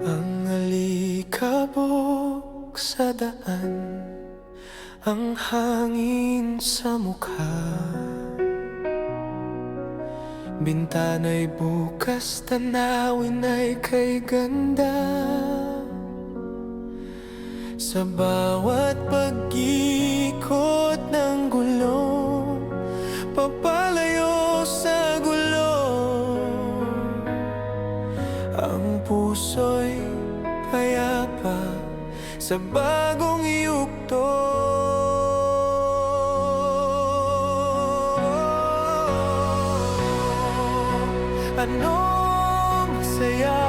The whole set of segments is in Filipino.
Ang alikabok sa daan, ang hangin sa mukha, bintana'y bukas, tanawin ay kay ganda. Sa bawat pag-ikot ng gulong, papalayo sa gulong, ang puso'y payapa sa bagong yugto. Anong saya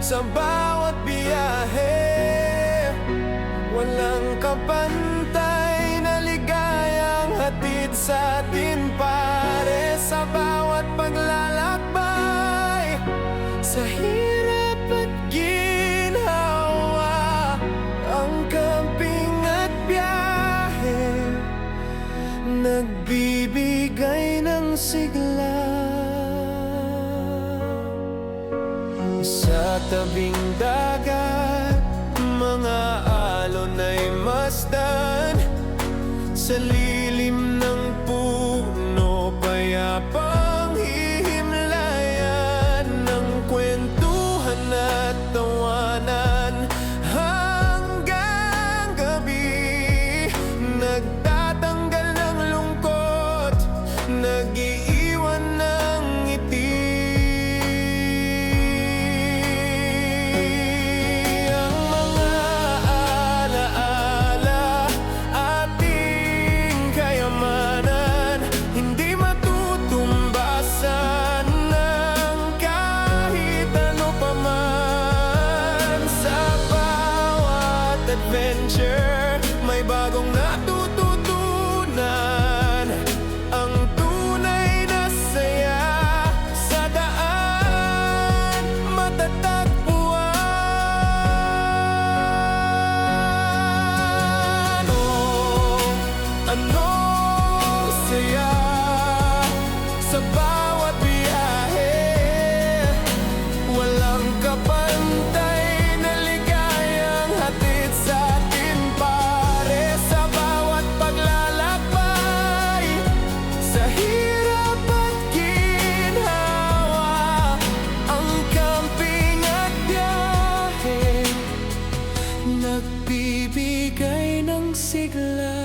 sa bawat biyahe, walang kapantay na ligayang hatid sa atin pare. Sa bawat paglalakbay, sa hirap at ginhawa, ang camping at biyahe nagbibigay ng sigla. Sa tabing dagat, mga alon ay masdan, sa lilim ng puno payapang hihimlayan, ng kwentuhan at tawanan hanggang gabi, nagtatanggal ng lungkot, nag-iiwan ng ngiti. Adventure, may bagong natututunan, ang tunay na saya sa daan matatagpuan. Oh, anong saya sa bawat biyahe, walang kapantay na ligayang hatid sa atin pare. Sa bawat paglalakbay, sa hirap at ginhawa, ang camping at biyahe nagbibigay ng sigla.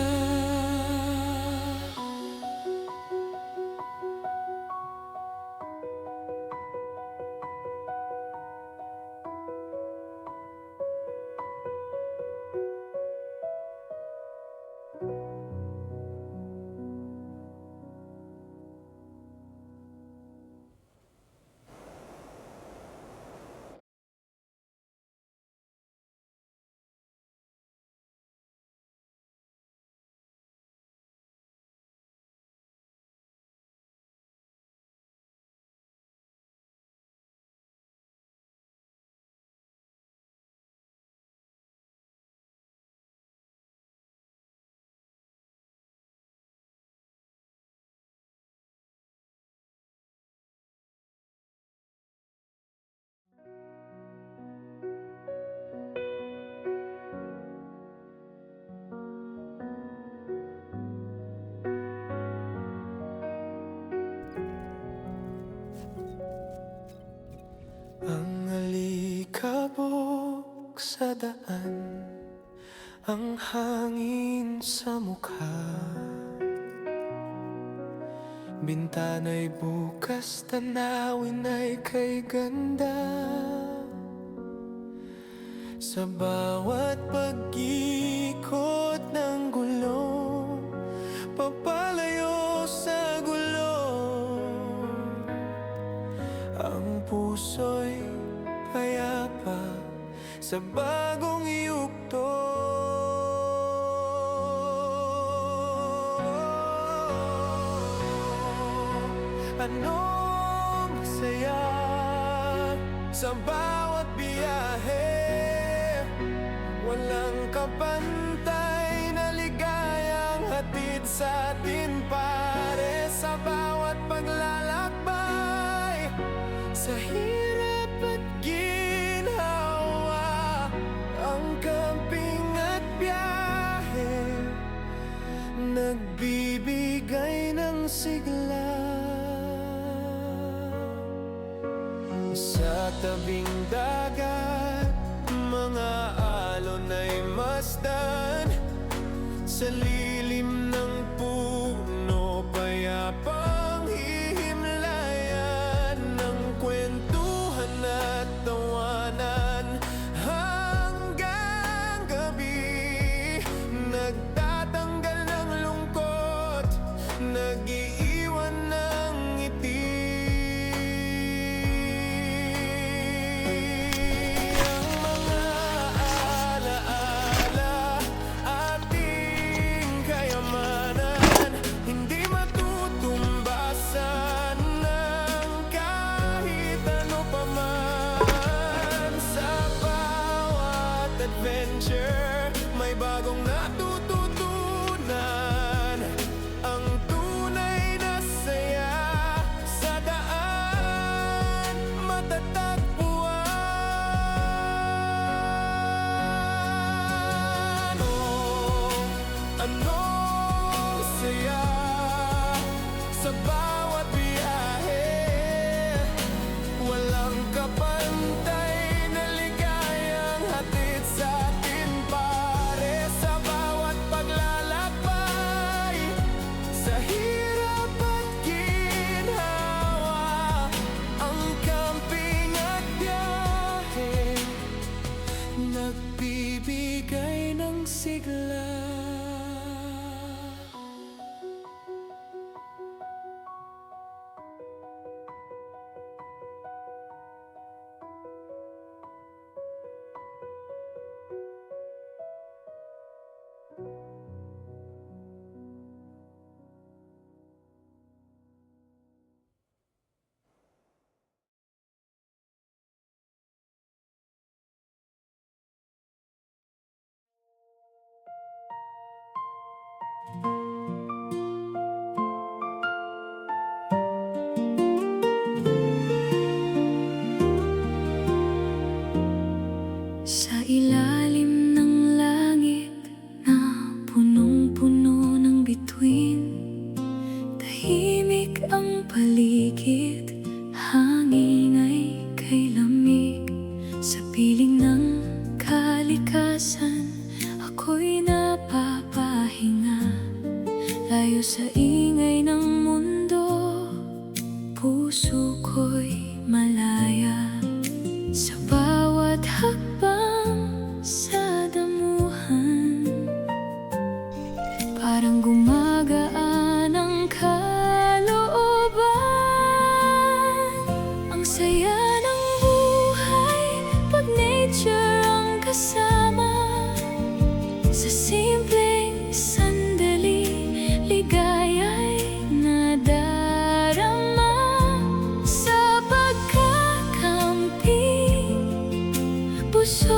Ang alikabok sa daan, ang hangin sa mukha, bintana'y bukas, tanawin ay kay ganda. Sa bawat pag-ikot ng gulong, papalayo sa gulong, ang puso'y payapa sa bagong yugto. Anong saya sa bawat biyahe, walang kapantay na ligayang hatid sa atin pare. Sa bawat paglalakbay, sa hirap at ginhawa, tabing dagat, mga alon ay masdan. Sa lilim ng puno, payapang hihimlayan ng kwentuhan at tawanan. Hanggang gabi, nagtatanggal ng lungkot, nag-iiwan ng ngiti. Ang mga alaala, ating kayamanan, hindi matutumbasan ng kahit ano pa man. Sa bawat adventure, may bagong natututunan. Ang tunay na saya sa daan matatagpuan. Oh, anong saya sa bawat biyahe, walang kapantay na ligayang hatid sa atin pare. Sa bawat paglalakbay, sa hirap at ginhawa, ang camping at biyahe nagbibigay ng sigla. Sa ilalim ng langit na punong-puno ng bituin, tahimik ang paligid, hangin ay kay lamig. Sa piling ng kalikasan, ako'y napapahinga, layo sa ingay ng mundo, puso ko'y malaya. Sa bawat hakbang sa damuhan, parang gumagaan ang kalooban. Ang saya ng buhay pag nature ang kasama. Sa simpleng sandali, ligaya'y nadarama. Sa pagkakamping, puso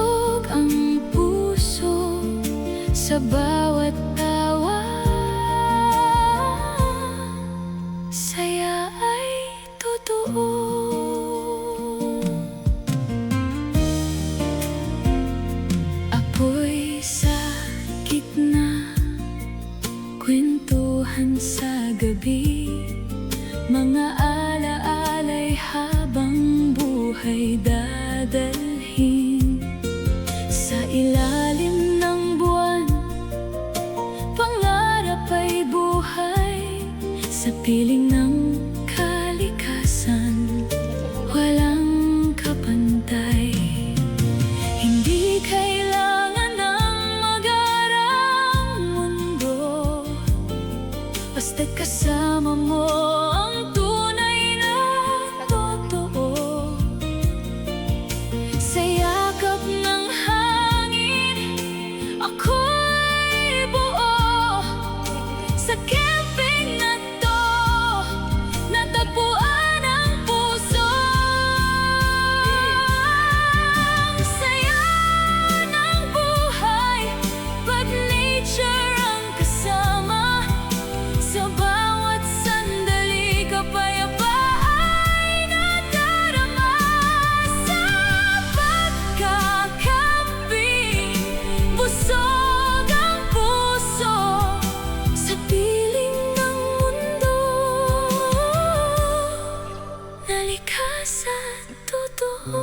nalikas at totoo.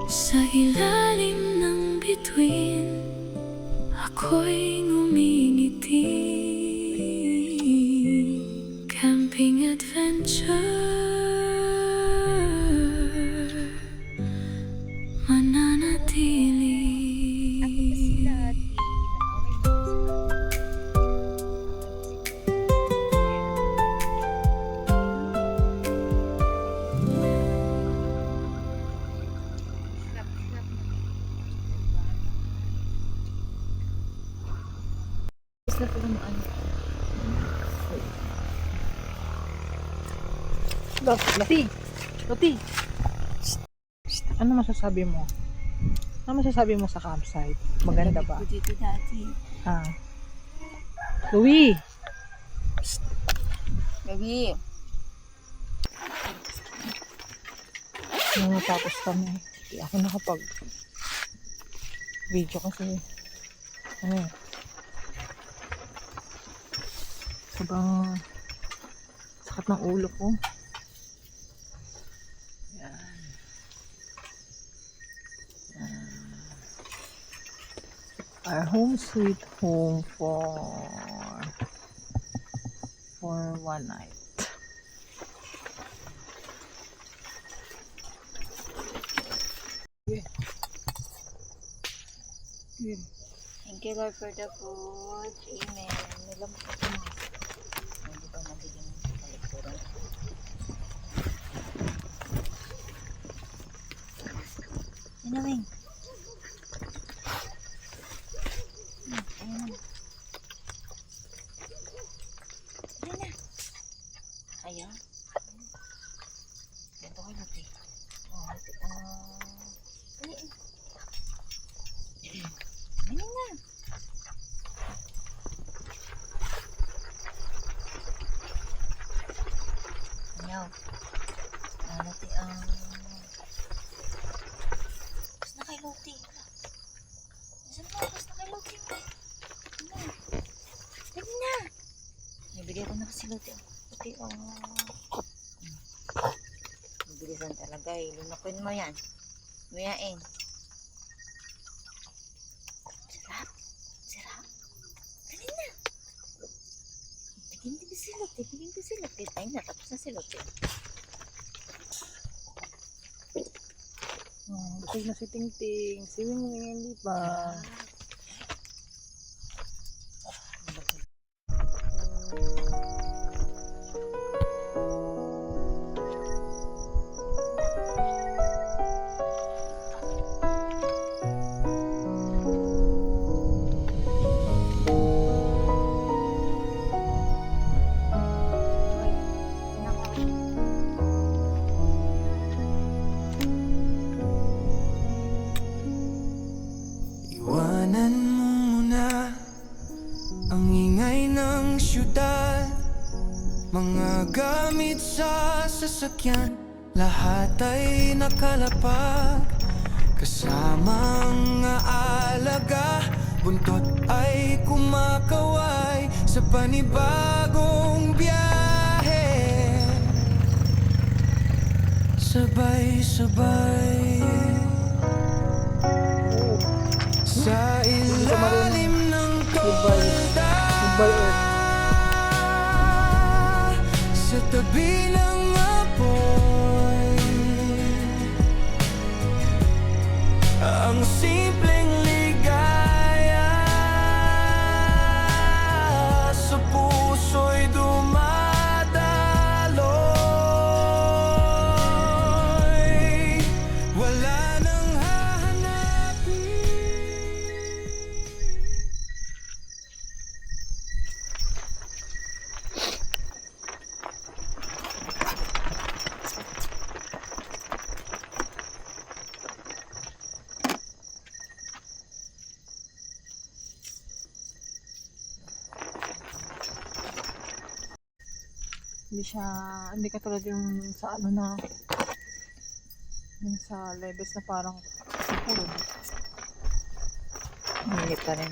Sa ilalim ng bituin, ako'y ngumingiti. Camping adventure, mananatili. Loti! Loti! Ano masasabi mo? Ano masasabi mo sa campsite? Maganda ba? Dito dati. Ha? Louie! Baby. Nung natapos kami, hindi ako nakapag video kasi sobrang sakit ng ulo ko. Our home sweet home for one night. Thank you, Lord, for the food. Amen. Nilam ko ito. Hindi ba nabigyan ng kalikuran? Inawing. Ayan na. Ayan na. Ayan. Ganito ko natin. Ayan na. Ayaw. Nati ang... Bus na kay Loti. Saan mo? Bus na kay Loti. Dali na. Nabigay ko na kasi Loti. Loti, Mabilisan talaga eh. Lunakin mo yan. Mayain. Sarap. Sarap. Dali na. Bigyan din si Loti. Bigyan din si Loti. Tayo na. Tapos na si Loti. Busog na si Tingting. Siwing mo ngayon, di ba? Iwanan mo muna ang ingay ng syudad, mga gamit sa sasakyan, lahat ay nakalapag. Kasamang aalaga, buntot ay kumakaway sa panibagong biyahe. Sabay-sabay sa ilalim ng tolda, sa tabi ng apoy, ang simpleng ligaya sa puso'y dumadaloy. Wala nang hahanapin. Hindi katulad yung sa ano na yung sa Leves na parang sipuro. Hindi pa rin.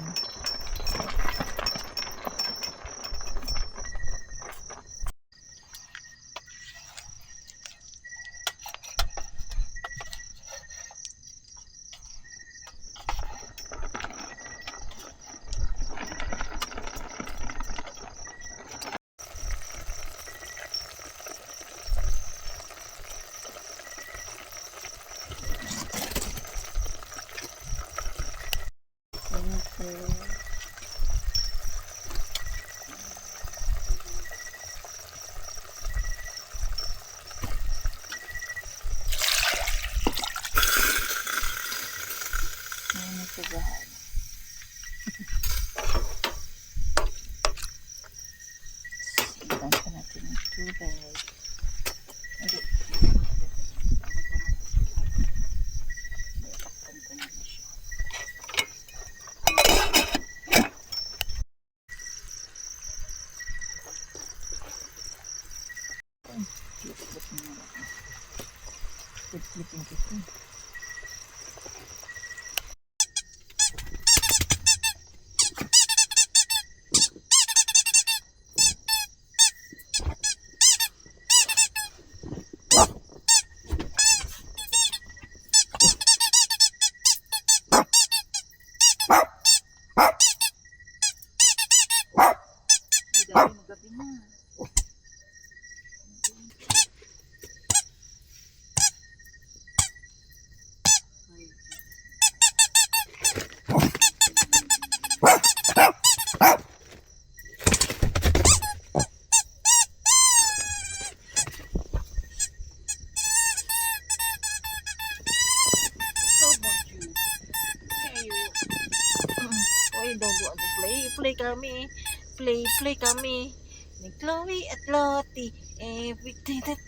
sa bahay. Iban pa natin yung tubig. Hindi. Takpan ko na siya. Flip-flip mo na ako. Flip-flipin kita. Magabi na. Why don't want to play? Play kami. Play kami. Ni Chloe at Lottie. Everything that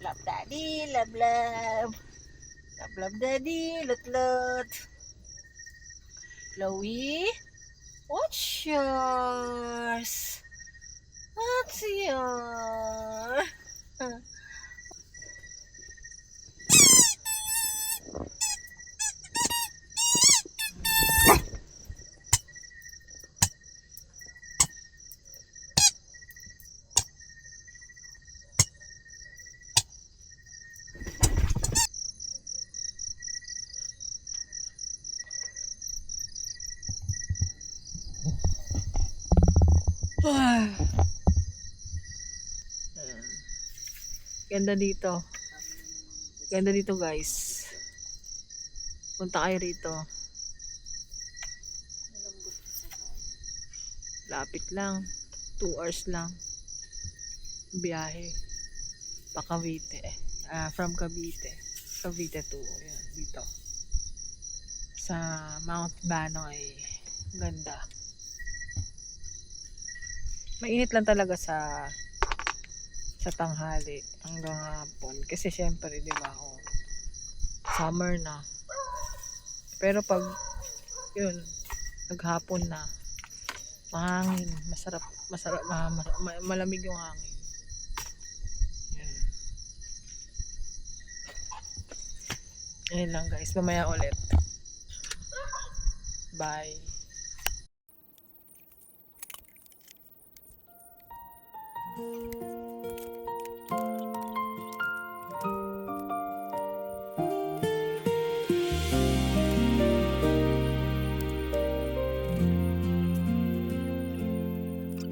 Love daddy, love love. Love love daddy, lot lot. Chloe, what's yours? What's yours? Ganda dito. Ganda dito guys. Punta kayo rito. Lapit lang. 2 hours lang. Biyahe. Pa Cavite. From Cavite. Cavite to yan, dito. Sa Mount Banoy. Ganda. Mainit lang talaga sa tanghali hanggang hapon kasi syempre di ba summer na, pero pag yun naghapon na mahangin, masarap malamig yung hangin. Yan. Ayun lang guys, mamaya ulit, bye.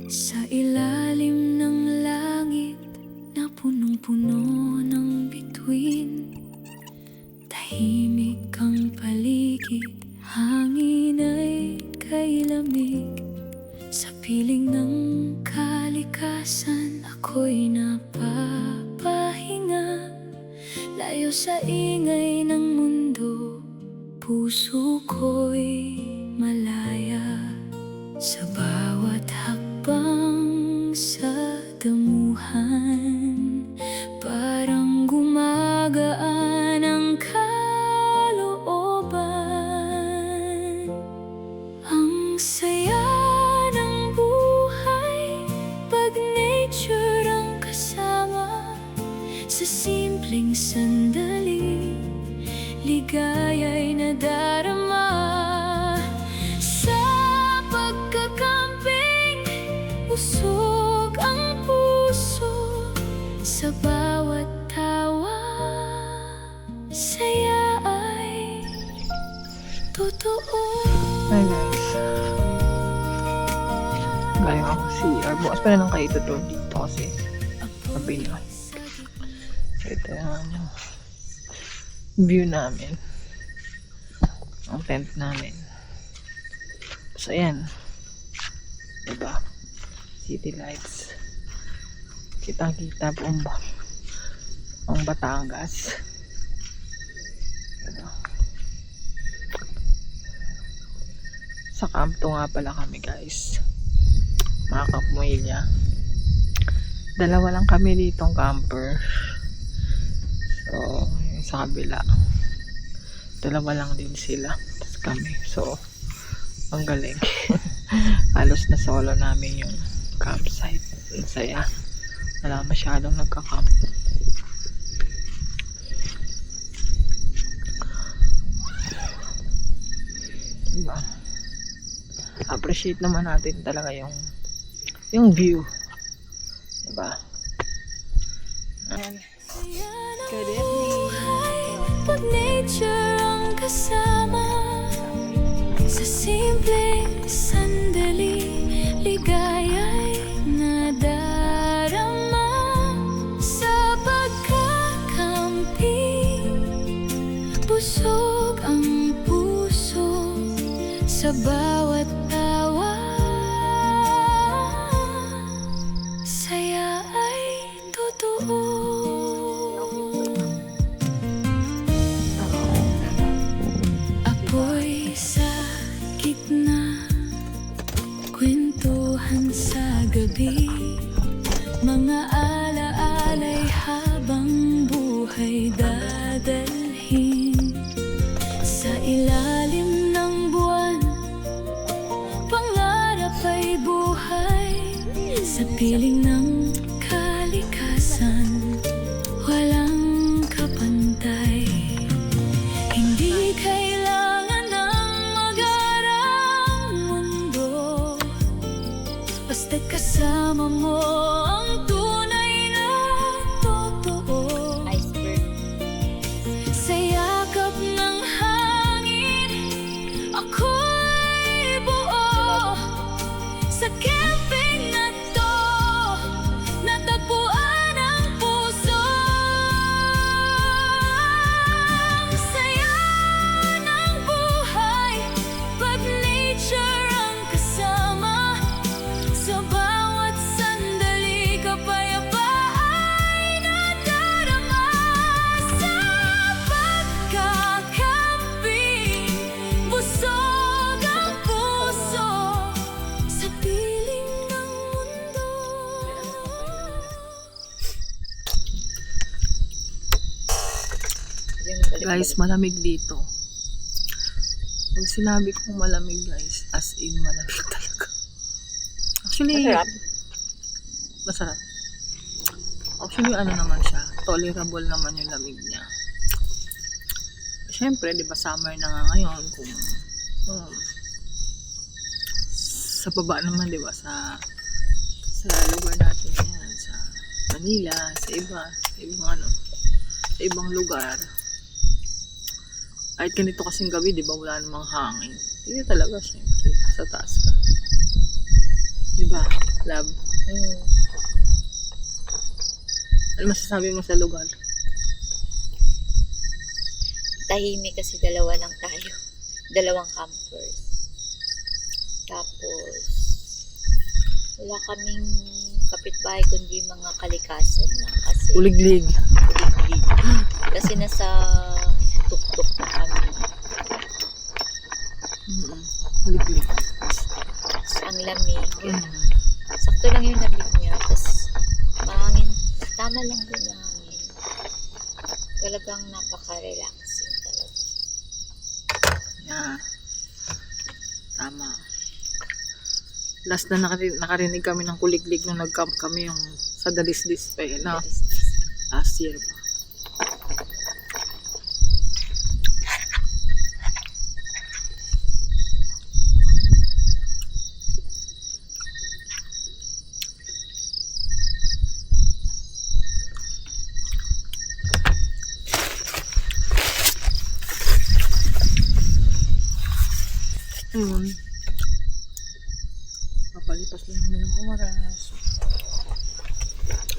Sa ilalim ng langit na punong-puno ng bituin, tahimik ang paligid, hangin ay kay lamig. Sa piling ng kalikasan, ako'y napapahinga. Layo sa ingay ng mundo, puso ko'y malaya. Sa bawat hakbang sa damuhan, parang gumagaan ang kalooban. Ang saya ng buhay pag nature ang kasama. Sa simpleng sandali, ligaya'y nadarama. Usog ang puso sa bawat tawa, saya ay totoo. Hi guys, galing ako CR. Bukas pa na lang kayo ito dito kasi gabi na. Ito yan. view namin. Ang tent namin. So, ayan. Diba? City lights. Kitang-kita po ang Batangas. Diba? Sa Camp 2 nga pala kami, guys. Mga kapamilya. Dalawa lang kami ditong camper. So, yung sa kabila. Dalawa lang din sila. Tapos kami. So, ang galing. Halos na solo namin yung campsite. Ang saya. Wala masyadong nagka-camp. Diba? Appreciate naman natin talaga yung view. Diba? Ayan. Good evening. Pag nature ang kasama, sa simpleng sandali, ligaya'y nadarama. Sa pagkakamping, busog ang puso sa bawat tawa. Saya ay totoo. Apoy sa gitna, kwentuhan sa gabi, mga alaalay habang buhay dadalhin. Sa ilalim ng buwan, pangarap ay buhay. Sa piling ng kalikasan, walang kapantay. Hindi kailangan ng magarang mundo, basta't kasama mo ang tunay na totoo. Sa yakap ng hangin, ako'y buo. Sa camping na to, natagpuan ang puso. Ang saya ng buhay, pag nature ang kasama. Sa bawat sandali, kapayapa ay nadarama. Sa pagkakamping, busog ang puso sa piling ng mundo. Guys, malamig dito. Pag sinabi kong malamig, guys, as in malamig talaga. Actually, masarap. Actually, ano naman siya, tolerable naman yung lamig niya. Siyempre, di ba, summer na nga ngayon, kung sa baba naman, di ba, sa lugar natin yan, sa Manila, sa ibang lugar. Kahit ganito kasing gabi, di ba, wala namang hangin. Hindi talaga, syempre, sa taas ka. Di ba, love? Ano masasabi mo sa lugar? Tahimik kasi dalawa lang tayo. Dalawang campers. Tapos, wala kaming kapitbahay kundi mga kalikasan na kasi. Uliglig. Uliglig. Kasi nasa tuktok na kami. Uliglig. Ang lamig. Sakto lang yung lamig niya. Tapos, mahangin. Tama lang din ang hangin. Talagang napaka-relaxing talaga. Yeah. Tama. Last na nakarinig kami ng kuliglig nung nag-camp kami yung sa Dalisdis pa yun. No? Last year pa. Papalipas lang namin ng oras.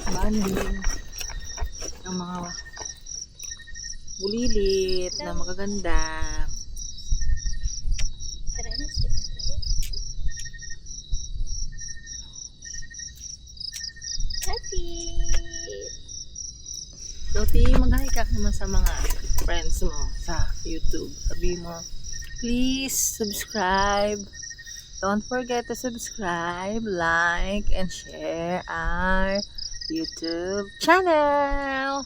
Banding. Ang mga bulilit na magaganda. Tara na, step na tayo. Happy! So, mag-hi ka naman sa mga friends mo sa YouTube. Sabi mo, please subscribe. Don't forget to subscribe, like, and share our YouTube channel.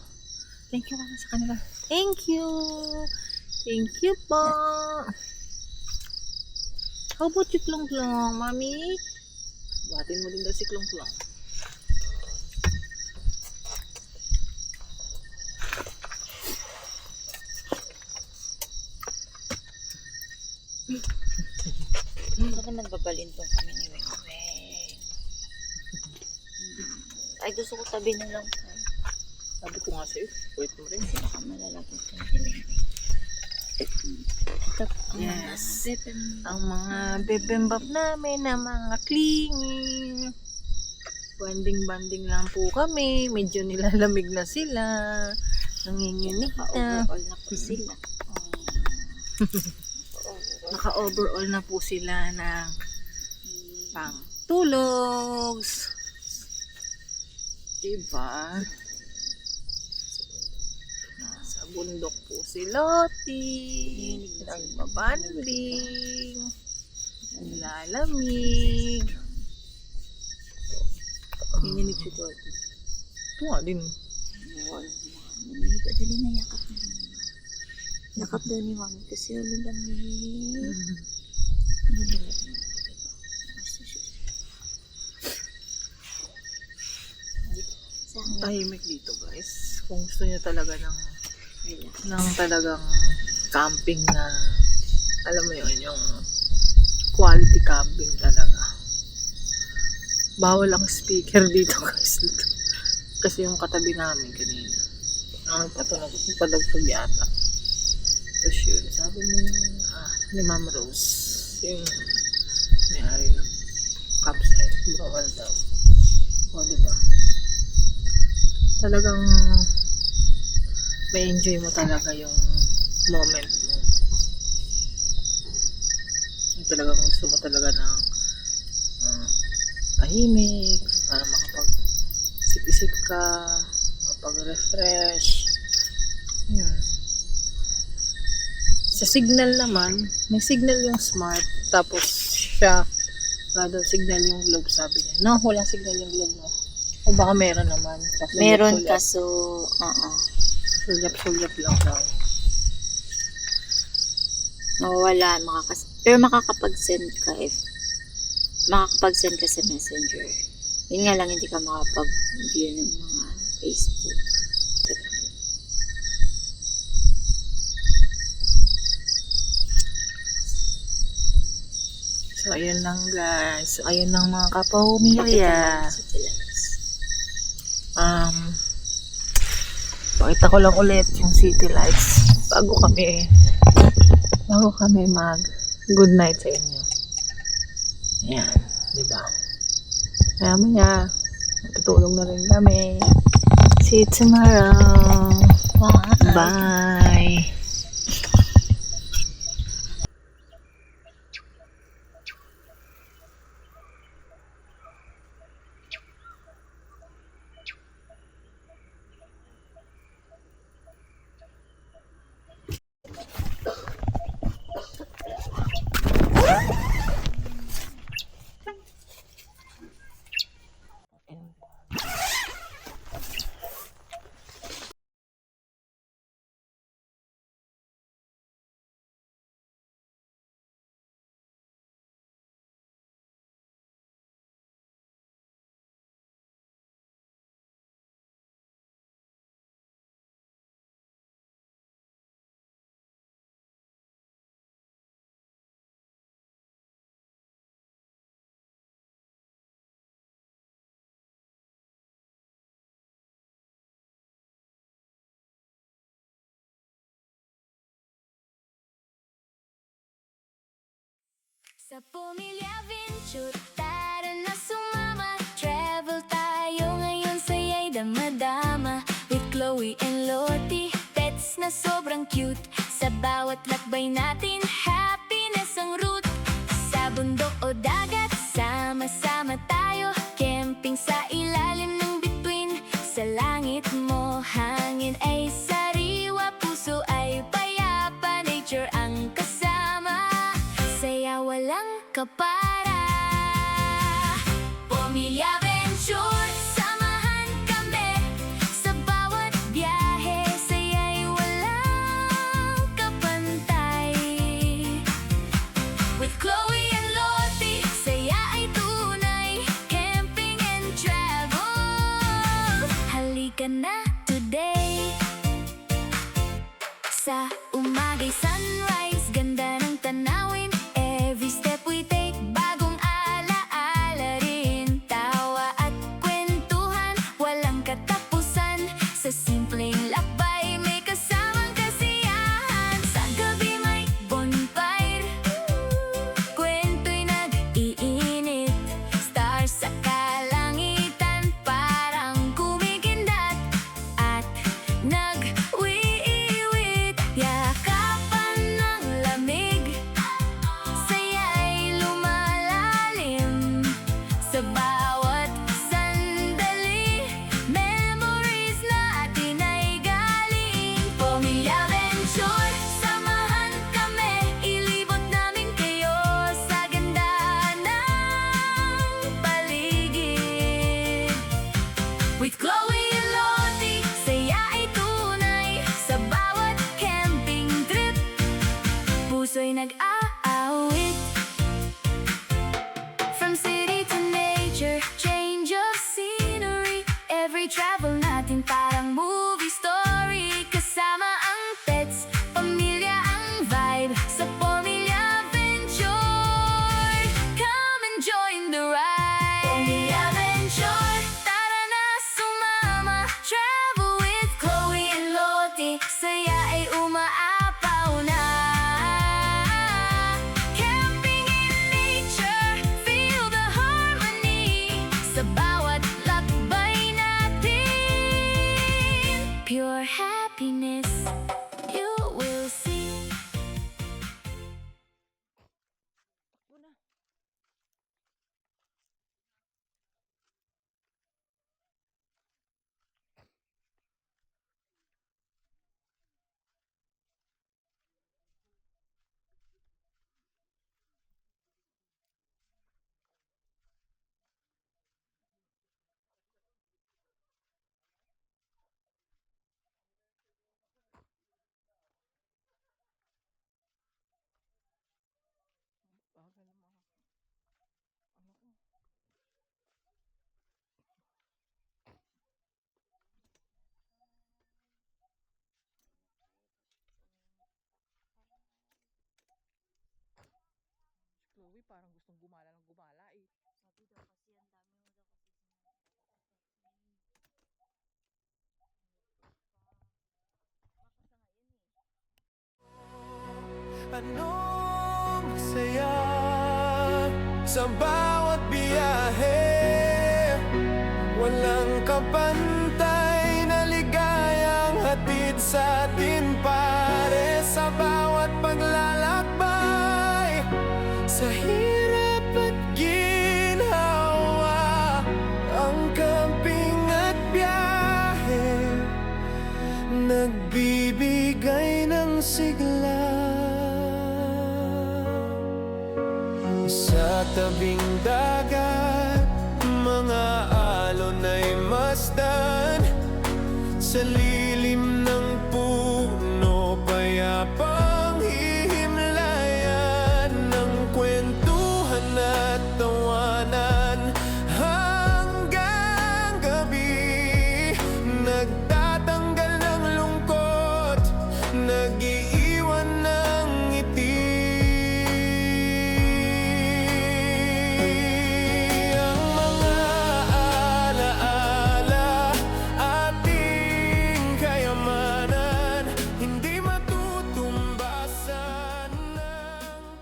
Thank you naman sa kanila. Thank you. Thank you po. How about you, Klong Klong, Mami? Buhatin mo din daw si Klong Klong. Baka nagbabalintong kami ni Weng Weng. Ay, gusto ko tabi na lang. Sabi ko nga sa'yo, wait mo rin. Baka malalagay ko ni Weng Weng. Yes. Ang mga bebembab namin na mga clingy. Banding-banding lang po kami. Medyo nilalamig na sila. Nanginginig na. Naka-overall na po sila. Naka-overall na po sila ng pang tulogs. Diba? Nasa bundok po si Lottie. Nagbabanding. Nilalamig. Nininig si Dorothy. Ito nga din. Naninig ka dali na yakap na. Yakap daw ni Mami kasi ulo lamig. Tahimik dito guys. Kung gusto niyo talaga ng talagang camping na alam mo yun, yung quality camping talaga. Bawal ang speaker dito guys. Kasi yung katabi namin kanina nagpadagpag yata. Tapos yun, sabi ni Ma'am Rose, yung may-ari ng campsite, bawal daw. O diba? Talagang may enjoy mo talaga yung moment mo. Yung talagang gusto mo talaga ng tahimik para makapag-isip-isip ka, makapag-refresh. Yun. Sa signal naman, may signal yung smart, tapos siya, wala daw signal yung globe, sabi niya. No, walang signal yung globe mo. O baka meron naman. Meron kaso, Sulyap-sulyap lang daw. mawawala, pero makakapag-send ka makakapag-send ka sa Messenger. Yun nga lang, hindi ka makapag-view ng mga Facebook. So, ayun lang guys. So, ayun lang mga kapamilya. Pakita ko lang ulit yung city lights bago kami mag good night sa inyo. Ayan, diba? Maya matutulog na rin kami. See you tomorrow. Bye. Sa Pumilya Venture, tara na sumama. Travel tayo ngayon, saya'y damadama. With Chloe and Lottie, pets na sobrang cute. Sa bawat lakbay natin, happiness ang root. Sa bundok o dagat, sama-sama tayo. Camping sa ilalim ng bituin. Sa langit mo, hangin ay sariwa. Puso ay payapa, nature ang kasama. Saya walang kapara. Pamilya Venture, samahan kami. Sa bawat biyahe, saya'y walang kapantay. With Chloe and Lottie, saya ay tunay. Camping and travel, halika na today. Sa umagay sunrise, ganda ng tanawin. Every step we take, bagong alaala rin. Tawa at kwentuhan, walang katapusan. Sa simpleng lakbay, may kasamang kasiyahan. Sa gabi may bonfire, kwento'y nag-iinit. Stars sa kalangitan, parang kumikindat. At nag-wiiwit, yakapan ng lamig. Saya'y lumalalim. Sa bawat sandali, memories na atin ay galing. Pamilya Venture, samahan kami. Ilibot namin kayo sa ganda ng paligid. With Chloe and Lottie, saya ay tunay. Sa bawat camping trip, puso'y nag-aawit. From city to nature, change of scenery. Every travel natin parang movie story. Kasama ang pets, pamilya ang vibe. Sa Pamilya Venture, come and join the ride. Pamilya Venture, tara na sumama. Travel with Chloe and Lottie, saya ay umaapaw na. Camping in nature, feel the harmony. Sa bawat lakbay natin, pure happiness you will see. Chloe, parang gustong gumala ng gumala eh. Sabi daw kasi ang dami mo daw kasi baka sa ngayon eh. Anong saya sa bawat biyahe? Walang kapantay na ligayang hatid sa atin pare. Sa bawat paglalakbay, sa hirap at ginhawa, ang camping at biyahe nagbibigay ng sigla. Sa tabing dagat, mga alon ay masdan. Sa lilim ng puno, payapang hihimlayan ng kwentuhan at tawanan. Hanggang gabi, nagtatanggal ng lungkot, nag-iiwan ng ngiti. Ang mga alaala, ating kayamanan, hindi matutumbasan ng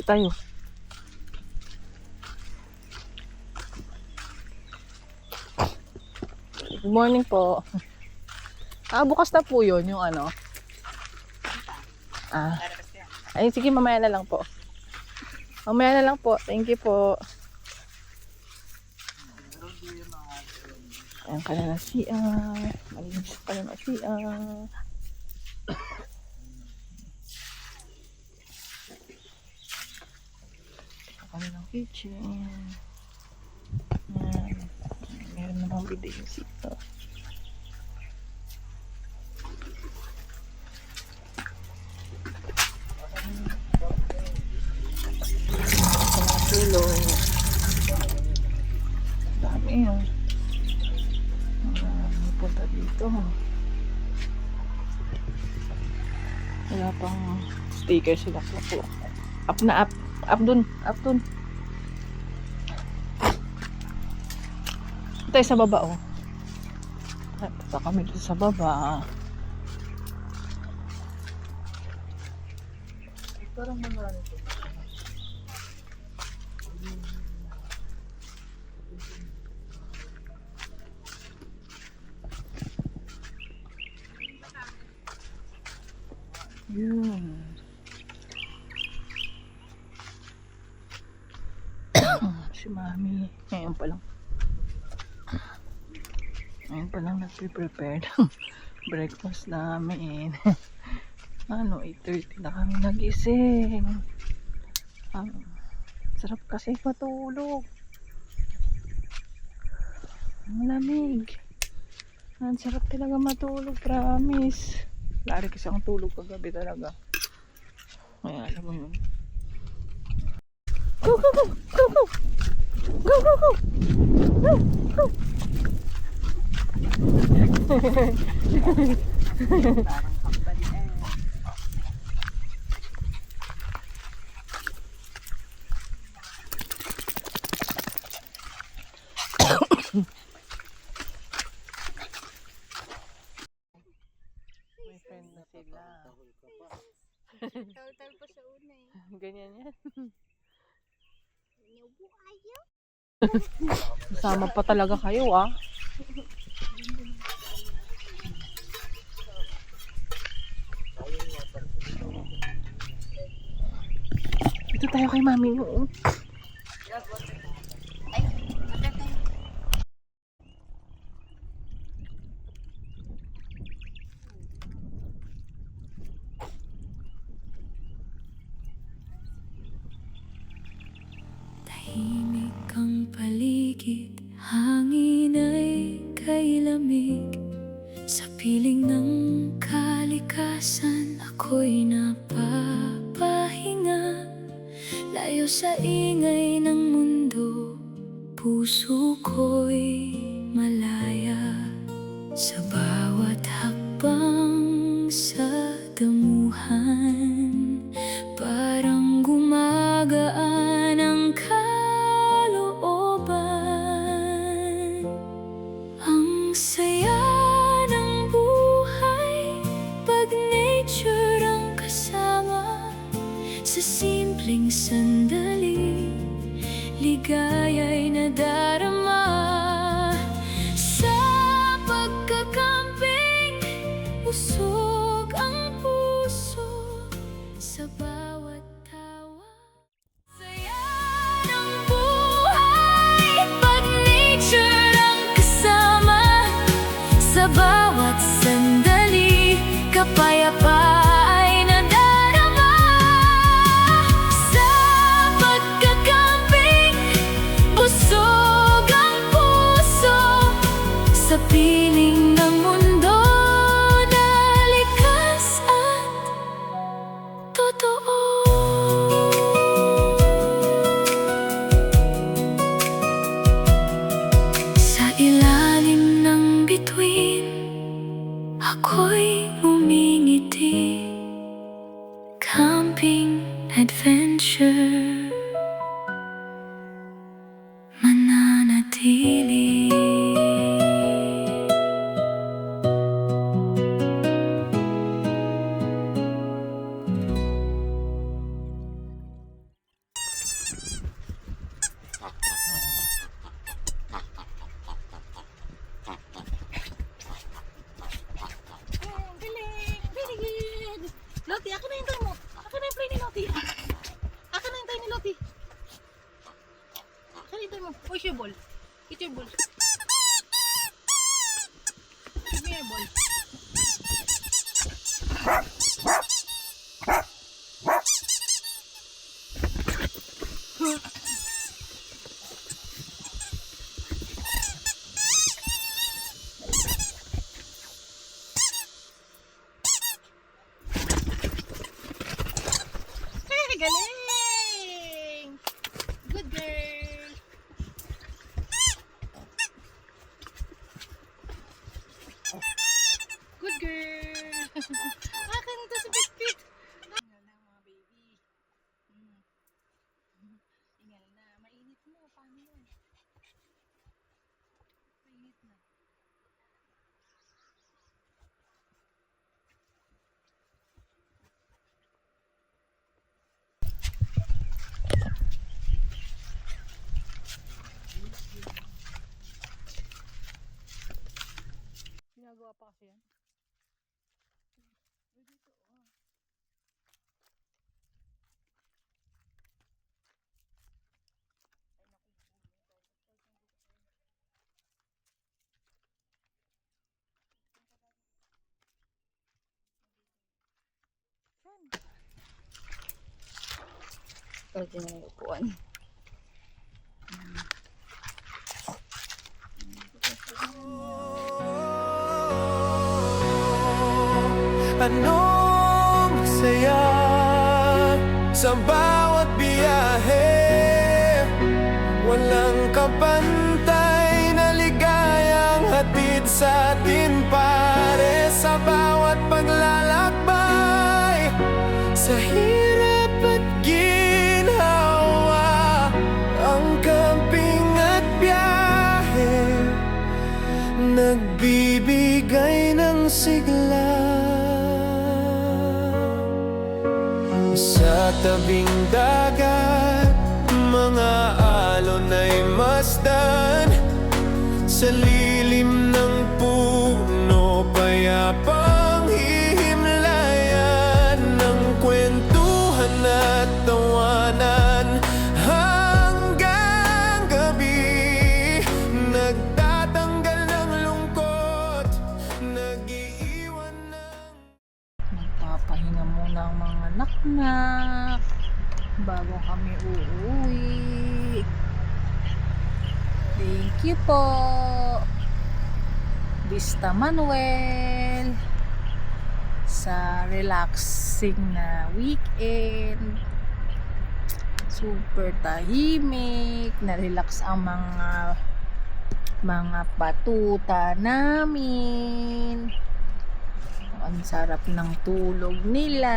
Tayo. Good morning po. Bukas na po yun, yung ano. Ay, sige, mamaya na lang po. Mamaya na lang po. Thank you po. Ayan ka na ng CR. Malinis ka na ng CR. Kami ng kitchen. Ayan. Meron namang bidet yung CR. Tulong. Dami yun. Punta dito. Wala pang sticker sila po. Up na up. Up dun. Up dun. Tayo sa baba oh. Punta kami dito sa baba. Parang mga ito. Yun. Si Mami. Ngayon pa lang. Ngayon pa lang nagpe-prepare ng breakfast namin. 8:30 na kami nagising. Sarap kasi matulog. Ang lamig. Ang sarap talaga matulog, promise. Lari kasi ang tulog kagabi talaga. Kaya alam mo yun. Go, go, go! Go, go! Go, go, go! Go, go! Parang kambali eh. May friend na sila. Tal-tal pa sa una eh. Ganyan yan. Inubo ayaw. Sama pa talaga kayo ah. Dito tayo kay Mami noon. Tahimik ang paligid, hangin ay kay lamig. Sa piling ng kalikasan, ako'y napapahinga. Layo sa ingay ng mundo, puso ko'y malaya. Sa bawat hakbang sa damuhan, parang gumagaan ang kalooban. Ang saya ng buhay pag nature ang kasama. Sa simpleng sandali, ligaya'y nadarama. Sa pagkakamping, usog ang puso. Sa bawat tawa, saya ng buhay pag nature ang kasama. Sa bawat sandali, kapayapaan ay nadarama. Sa pagkakamping, busog ang puso. Sa piling ng mundo na likas at totoo. Sa ilalim ng bituin, ako'y umingiti. Camping adventure, mananatili. your ball. Get your ball. Give me your ball. Galing! Good girl! Good girl! Akin ito sa biscuit! Ingal na mga baby. Ingal na. Mainit mo. Paano yun? Mainit na. Ginagawa pa kasi yan. Pwede na yung upuan. Anong saya sa bawat biyahe, walang kapantay na ligayang hatid sa atin pare, sa bawat paglalakbay, sa hirap at ginhawa, ang camping at biyahe nagbibigay ng sigla. Sa tabing dagat, mga alon ay masdan, sa lilim ng puno payapang hihimlayan ng kwentuhan at tawanan hanggang gabi, nagtatanggal ng lungkot, nag-iiwan ng Magpapahinga muna ang mga naknak bago kami uuwi. Thank you po, Vista Manuel, sa relaxing na weekend. Super tahimik, na-relax ang mga batuta namin. Ang sarap ng tulog nila.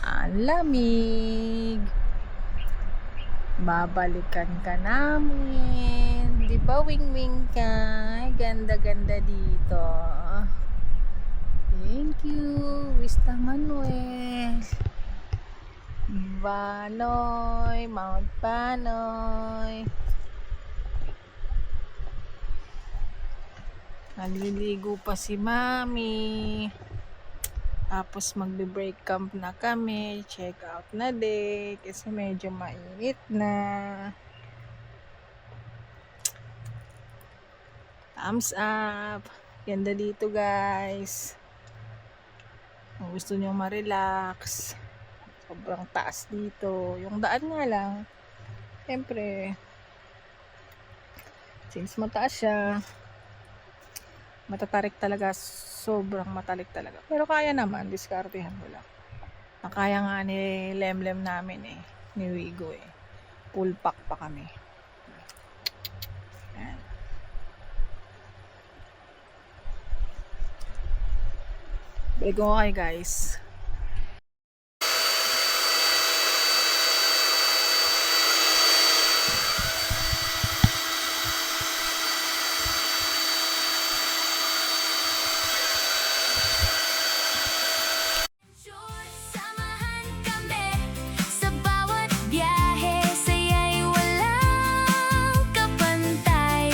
Ang lamig. Babalikan ka namin. Di ba, wing-wing ka? Ay, ganda-ganda dito. Thank you, Vista Manuel. Banoy, Mount Banoy. Naliligo pa si Mami. Tapos magbe-break camp na kami. Check out na din. Kasi medyo mainit na. Thumbs up. Ganda dito, guys. Kung gusto nyo ma-relax. Sobrang taas dito. Yung daan nga lang. Siyempre. Since mataas siya. Matatarik talaga, sobrang matalik talaga. Pero kaya naman, diskartehan mo lang. Nakaya nga ni Lemlem namin eh, ni Wigo eh. Full pack pa kami. Ayan. Balik ko kayo guys. Samahan kami sa bawat biyahe, saya'y walang kapantay.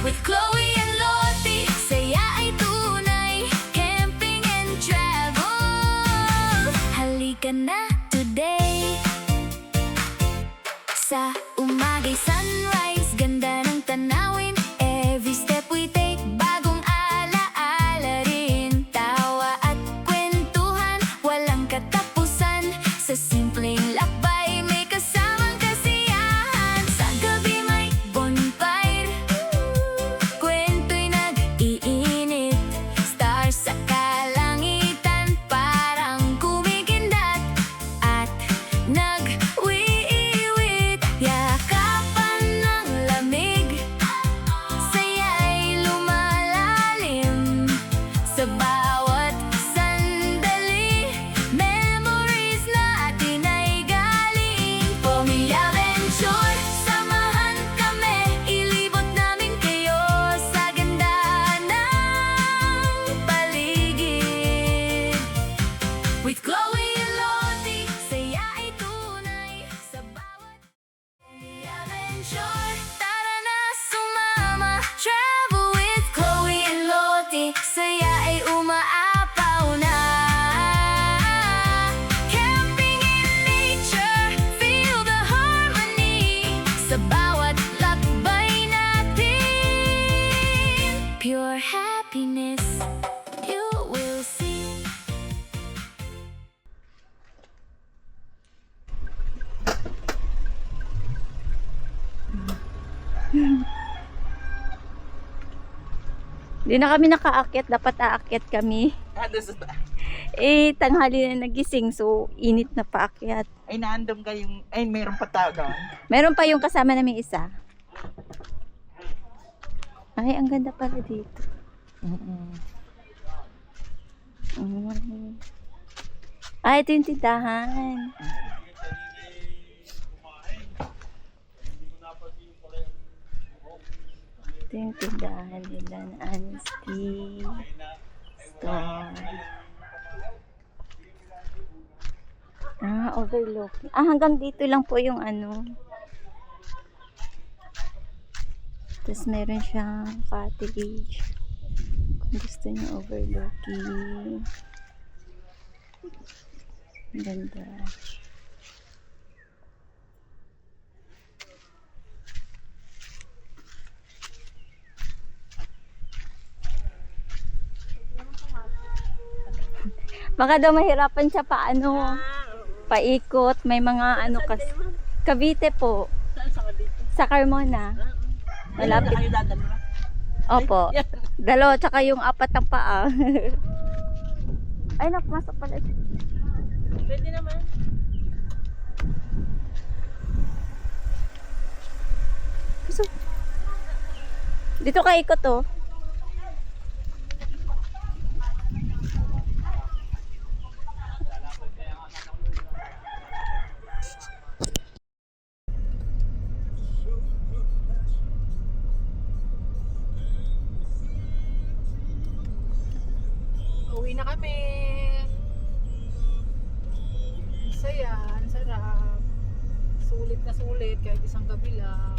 With Chloe and Lottie, saya ay tunay, camping and adventure. Tara na sumama, travel with Chloe and Lottie. Saya ay umaapaw na. Camping in nature, feel the harmony. Sa bawat lakbay natin, pure happiness you will see. Hindi na kami nakaakyat, dapat aakyat kami. Tanghali na nagising, so init na paakyat. Ay, naandam kayong, ay, mayroong patagan. Meron pa yung kasama namin isa. Ay, ang ganda pala dito. Ay, ito yung tindahan. Ito yung tindahan nila na Honesty Store. Overlooking. Hanggang dito lang po yung ano. Tapos meron siyang cottage. Kung gusto niyo overlooking. Ang ganda. Baka daw mahirapan siya paikot. May mga ano kasi. Cavite po. Sa Carmona. Malapit. Opo. Dalawa, tsaka yung apat ng paa. Ay, nakapasok pala siya. Pwede naman. Dito ka ikot oh. Uwi na kami. Saya, ang sarap. Sulit na sulit kahit isang gabi lang.